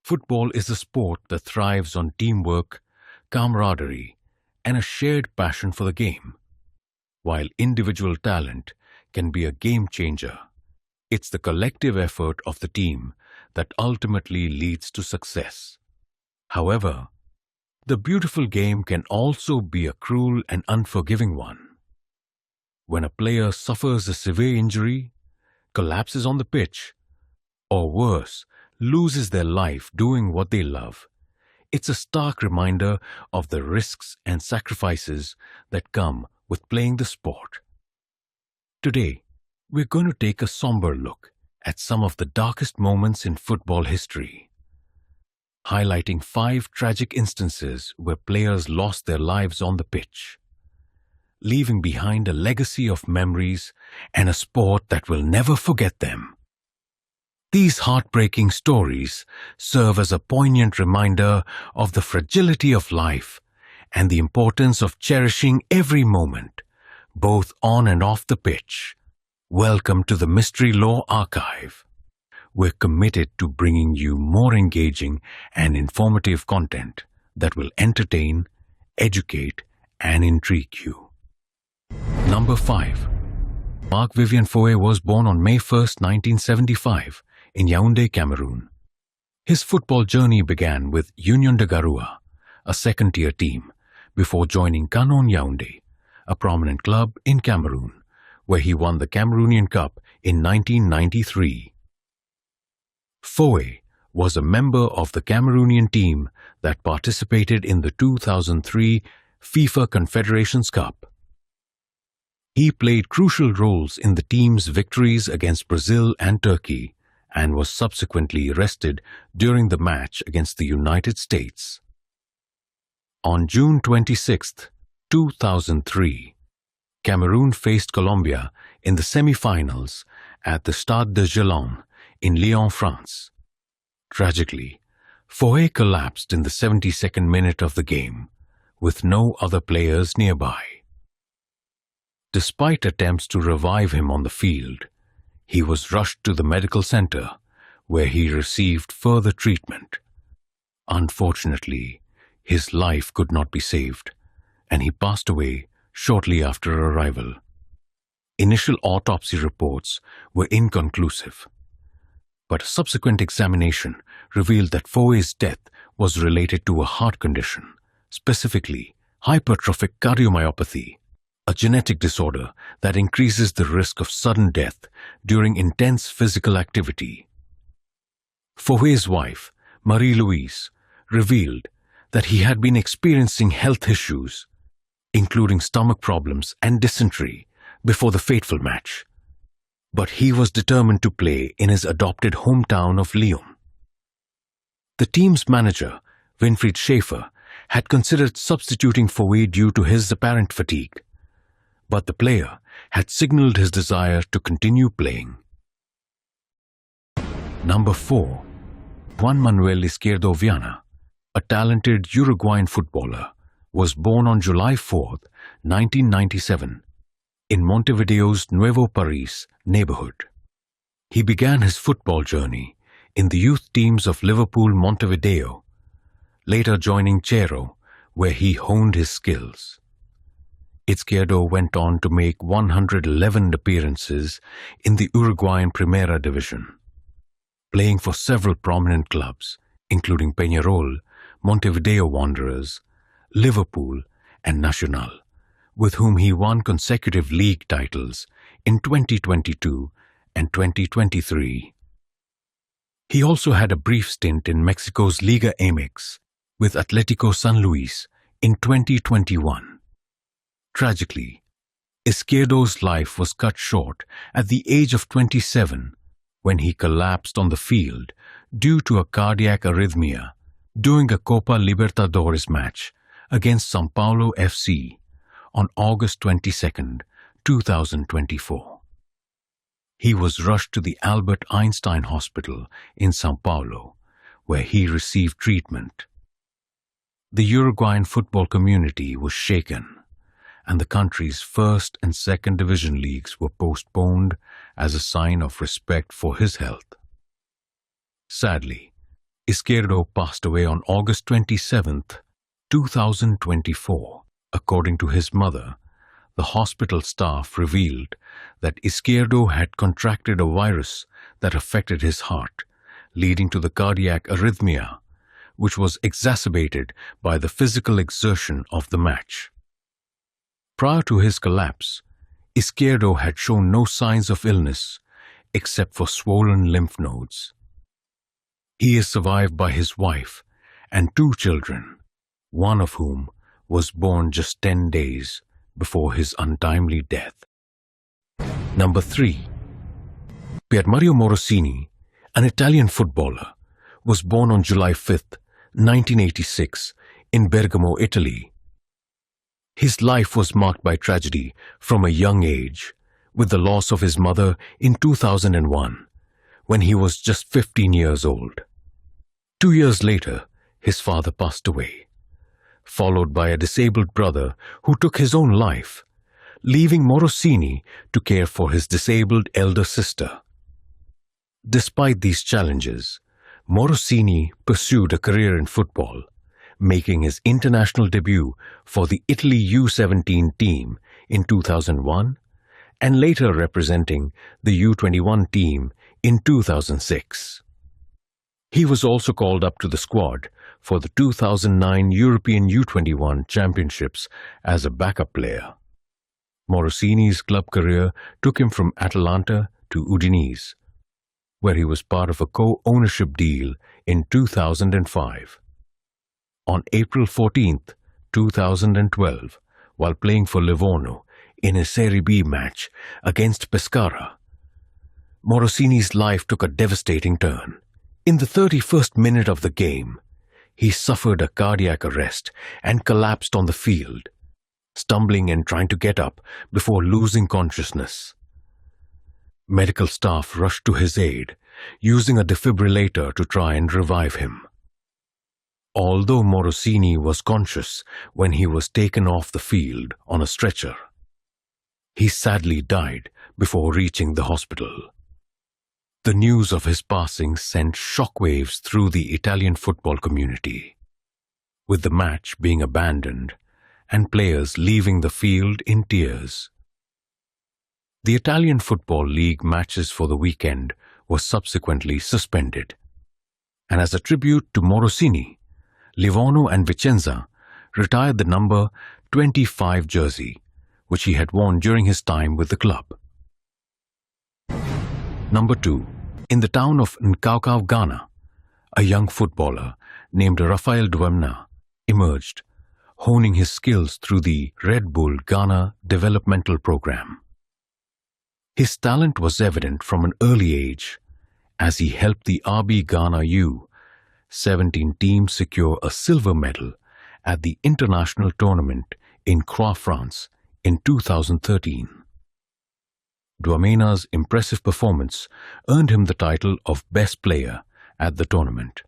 Football is a sport that thrives on teamwork, camaraderie, and a shared passion for the game. While individual talent can be a game changer, it's the collective effort of the team that ultimately leads to success. However, the beautiful game can also be a cruel and unforgiving one. When a player suffers a severe injury, collapses on the pitch, or worse, loses their life doing what they love, it's a stark reminder of the risks and sacrifices that come with playing the sport. Today, we're going to take a somber look at some of the darkest moments in football history, highlighting 5 tragic instances where players lost their lives on the pitch, leaving behind a legacy of memories and a sport that will never forget them. These heartbreaking stories serve as a poignant reminder of the fragility of life and the importance of cherishing every moment, both on and off the pitch. Welcome to the Mystery Law Archive. We're committed to bringing you more engaging and informative content that will entertain, educate, and intrigue you. Number 5. Marc-Vivien Foé was born on May 1, 1975, in Yaoundé, Cameroon. His football journey began with Union de Garoua, a second-tier team, before joining Canon Yaoundé, a prominent club in Cameroon, where he won the Cameroonian Cup in 1993. Foé was a member of the Cameroonian team that participated in the 2003 FIFA Confederations Cup. He played crucial roles in the team's victories against Brazil and Turkey, and was subsequently arrested during the match against the United States. On June 26, 2003, Cameroon faced Colombia in the semi-finals at the Stade de Gélon in Lyon, France. Tragically, Foé collapsed in the 72nd minute of the game, with no other players nearby. Despite attempts to revive him on the field, he was rushed to the medical center, where he received further treatment. Unfortunately, his life could not be saved, and he passed away shortly after arrival. Initial autopsy reports were inconclusive, but a subsequent examination revealed that Foé's death was related to a heart condition, specifically hypertrophic cardiomyopathy, a genetic disorder that increases the risk of sudden death during intense physical activity. Foé's wife, Marie-Louise, revealed that he had been experiencing health issues, including stomach problems and dysentery, before the fateful match. But he was determined to play in his adopted hometown of Lyon. The team's manager, Winfried Schäfer, had considered substituting Foé due to his apparent fatigue, but the player had signaled his desire to continue playing. Number 4. Juan Manuel Izquierdo Viana, a talented Uruguayan footballer, was born on July 4, 1997, in Montevideo's Nuevo Paris neighborhood. He began his football journey in the youth teams of Liverpool Montevideo, later joining Chero, where he honed his skills. Izquierdo went on to make 111 appearances in the Uruguayan Primera Division, playing for several prominent clubs, including Peñarol, Montevideo Wanderers, Liverpool, and Nacional, with whom he won consecutive league titles in 2022 and 2023. He also had a brief stint in Mexico's Liga MX with Atlético San Luis in 2021. Tragically, Izquierdo's life was cut short at the age of 27 when he collapsed on the field due to a cardiac arrhythmia during a Copa Libertadores match against São Paulo FC on August 22, 2024. He was rushed to the Albert Einstein Hospital in São Paulo, where he received treatment. The Uruguayan football community was shaken, and the country's first and second division leagues were postponed as a sign of respect for his health. Sadly, Izquierdo passed away on August 27th, 2024. According to his mother, the hospital staff revealed that Izquierdo had contracted a virus that affected his heart, leading to the cardiac arrhythmia, which was exacerbated by the physical exertion of the match. Prior to his collapse, Izquierdo had shown no signs of illness except for swollen lymph nodes. He is survived by his wife and 2 children, one of whom was born just 10 days before his untimely death. Number 3. Piermario Morosini, an Italian footballer, was born on July 5th, 1986, in Bergamo, Italy. His life was marked by tragedy from a young age, with the loss of his mother in 2001, when he was just 15 years old. 2 years later, his father passed away, followed by a disabled brother who took his own life, leaving Morosini to care for his disabled elder sister. Despite these challenges, Morosini pursued a career in football, making his international debut for the Italy U17 team in 2001 and later representing the U21 team in 2006. He was also called up to the squad for the 2009 European U21 Championships as a backup player. Morosini's club career took him from Atalanta to Udinese, where he was part of a co-ownership deal in 2005. On April 14, 2012, while playing for Livorno in a Serie B match against Pescara, Morosini's life took a devastating turn. In the 31st minute of the game, he suffered a cardiac arrest and collapsed on the field, stumbling and trying to get up before losing consciousness. Medical staff rushed to his aid, using a defibrillator to try and revive him. Although Morosini was conscious when he was taken off the field on a stretcher, he sadly died before reaching the hospital. The news of his passing sent shockwaves through the Italian football community, with the match being abandoned and players leaving the field in tears. The Italian Football League matches for the weekend were subsequently suspended, and as a tribute to Morosini, Livorno and Vicenza retired the number 25 jersey, which he had worn during his time with the club. Number 2. In the town of Nkaukau, Ghana, a young footballer named Rafael Duamna emerged, honing his skills through the Red Bull Ghana developmental program. His talent was evident from an early age, as he helped the RB Ghana U17 team secure a silver medal at the international tournament in Croix, France in 2013. Duamena's impressive performance earned him the title of Best Player at the tournament.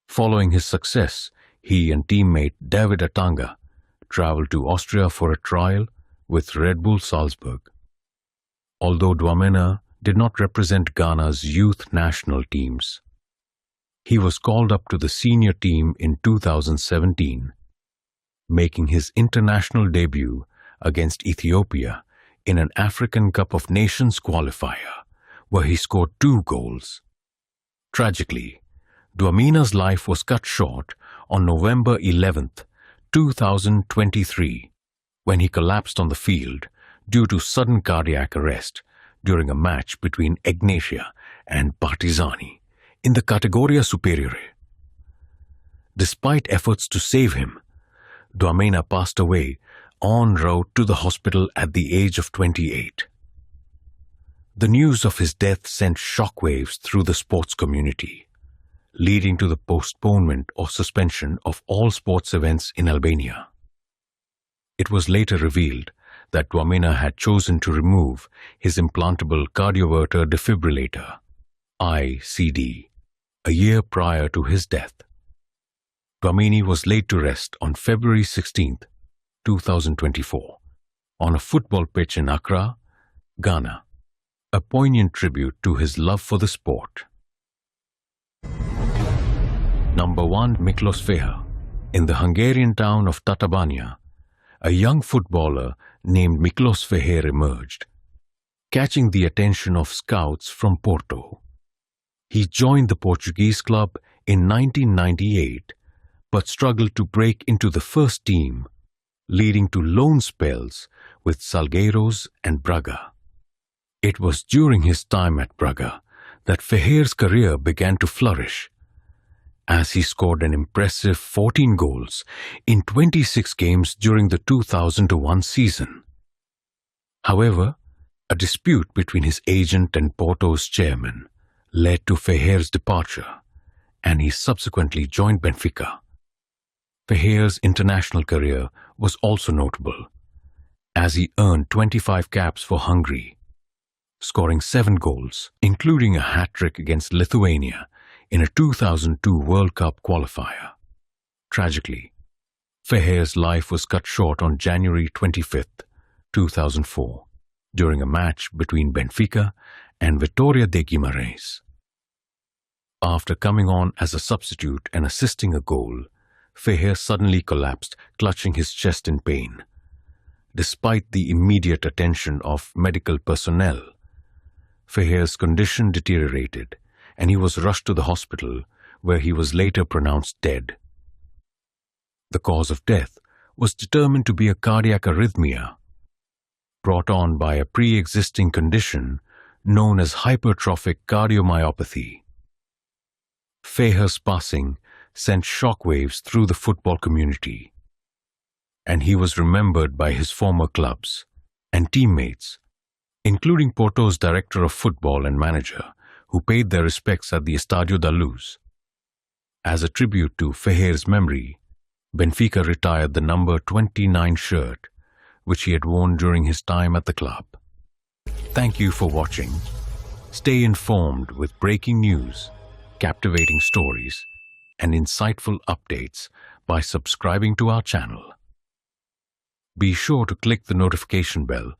Following his success, he and teammate David Atanga traveled to Austria for a trial with Red Bull Salzburg. Although Duamena did not represent Ghana's youth national teams, he was called up to the senior team in 2017, making his international debut against Ethiopia in an African Cup of Nations qualifier, where he scored 2 goals. Tragically, Duamena's life was cut short on November 11, 2023, when he collapsed on the field due to sudden cardiac arrest during a match between Egnatia and Partizani in the Categoria Superiore. Despite efforts to save him, Duamena passed away en route to the hospital at the age of 28. The news of his death sent shockwaves through the sports community, leading to the postponement or suspension of all sports events in Albania. It was later revealed that Duamena had chosen to remove his implantable cardioverter defibrillator, ICD, a year prior to his death. Duameni was laid to rest on February 16, 2024, on a football pitch in Accra, Ghana, a poignant tribute to his love for the sport. Number 1. Miklos Feher. In the Hungarian town of Tatabánya, a young footballer named Miklos Feher emerged, catching the attention of scouts from Porto. He joined the Portuguese club in 1998, but struggled to break into the first team, leading to loan spells with Salgueiros and Braga. It was during his time at Braga that Feher's career began to flourish, as he scored an impressive 14 goals in 26 games during the 2001 season. However, a dispute between his agent and Porto's chairman led to Feher's departure, and he subsequently joined Benfica. Feher's international career was also notable, as he earned 25 caps for Hungary, scoring 7 goals, including a hat-trick against Lithuania in a 2002 World Cup qualifier. Tragically, Feher's life was cut short on January 25, 2004, during a match between Benfica and Vitória de Guimarães. After coming on as a substitute and assisting a goal, Feher suddenly collapsed, clutching his chest in pain. Despite the immediate attention of medical personnel, Feher's condition deteriorated, and he was rushed to the hospital, where he was later pronounced dead. The cause of death was determined to be a cardiac arrhythmia brought on by a pre-existing condition known as hypertrophic cardiomyopathy. Feher's passing sent shockwaves through the football community, and he was remembered by his former clubs and teammates, including Porto's director of football and manager, who paid their respects at the Estádio da Luz. As a tribute to Feher's memory, Benfica retired the number 29 shirt, which he had worn during his time at the club. Thank you for watching. Stay informed with breaking news, captivating stories, and insightful updates by subscribing to our channel. Be sure to click the notification bell